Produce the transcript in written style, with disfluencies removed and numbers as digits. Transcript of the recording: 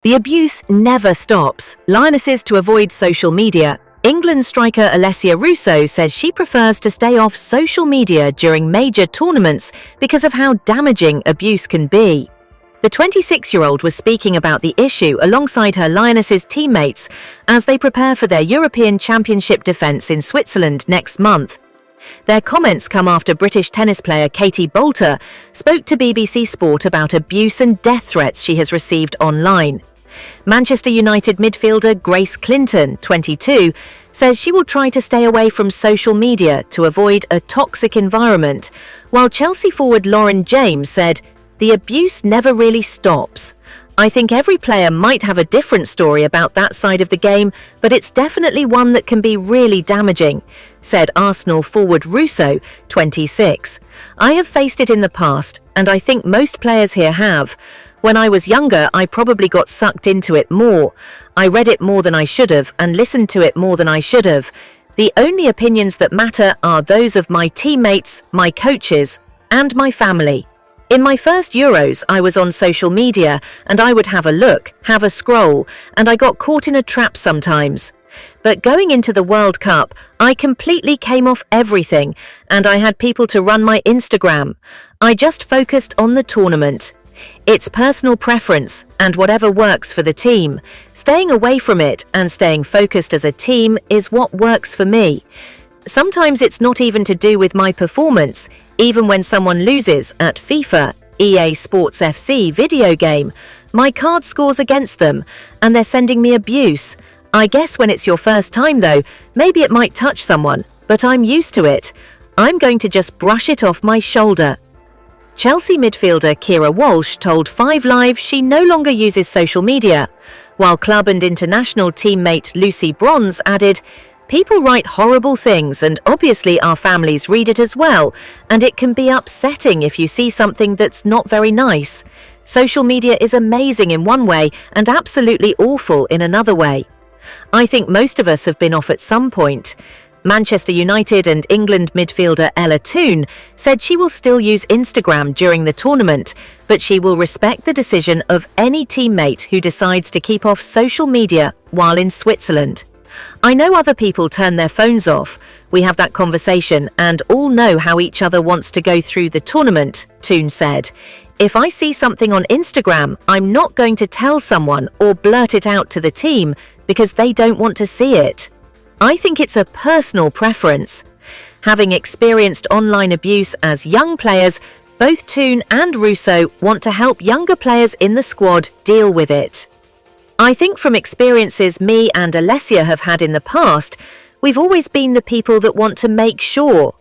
The abuse never stops. Lionesses to avoid social media. England striker Alessia Russo says she prefers to stay off social media during major tournaments because of how damaging abuse can be. The 26-year-old was speaking about the issue alongside her Lionesses teammates as they prepare for their European Championship defence in Switzerland next month. Their comments come after British tennis player Katie Boulter spoke to BBC Sport about abuse and death threats she has received online. Manchester United midfielder Grace Clinton, 22, says she will try to stay away from social media to avoid a toxic environment, while Chelsea forward Lauren James said, "The abuse never really stops. I think every player might have a different story about that side of the game, but it's definitely one that can be really damaging," said Arsenal forward Russo, 26. "I have faced it in the past, and I think most players here have. When I was younger, I probably got sucked into it more. I read it more than I should have and listened to it more than I should have. The only opinions that matter are those of my teammates, my coaches, and my family. In my first Euros, I was on social media and I would have a look, have a scroll, and I got caught in a trap sometimes. But going into the World Cup, I completely came off everything and I had people to run my Instagram. I just focused on the tournament. It's personal preference and whatever works for the team. Staying away from it and staying focused as a team is what works for me. Sometimes it's not even to do with my performance. Even when someone loses at FIFA, EA Sports FC video game, my card scores against them and they're sending me abuse. I guess when it's your first time though, maybe it might touch someone, but I'm used to it. I'm going to just brush it off my shoulder." Chelsea midfielder Kira Walsh told 5 Live she no longer uses social media, while club and international teammate Lucy Bronze added, "People write horrible things and obviously our families read it as well, and it can be upsetting if you see something that's not very nice. Social media is amazing in one way and absolutely awful in another way. I think most of us have been off at some point." Manchester United and England midfielder Ella Toone said she will still use Instagram during the tournament, but she will respect the decision of any teammate who decides to keep off social media while in Switzerland. "I know other people turn their phones off. We have that conversation and all know how each other wants to go through the tournament," Toone said. "If I see something on Instagram, I'm not going to tell someone or blurt it out to the team because they don't want to see it. I think it's a personal preference." Having experienced online abuse as young players, both Toone and Russo want to help younger players in the squad deal with it. "I think from experiences me and Alessia have had in the past, we've always been the people that want to make sure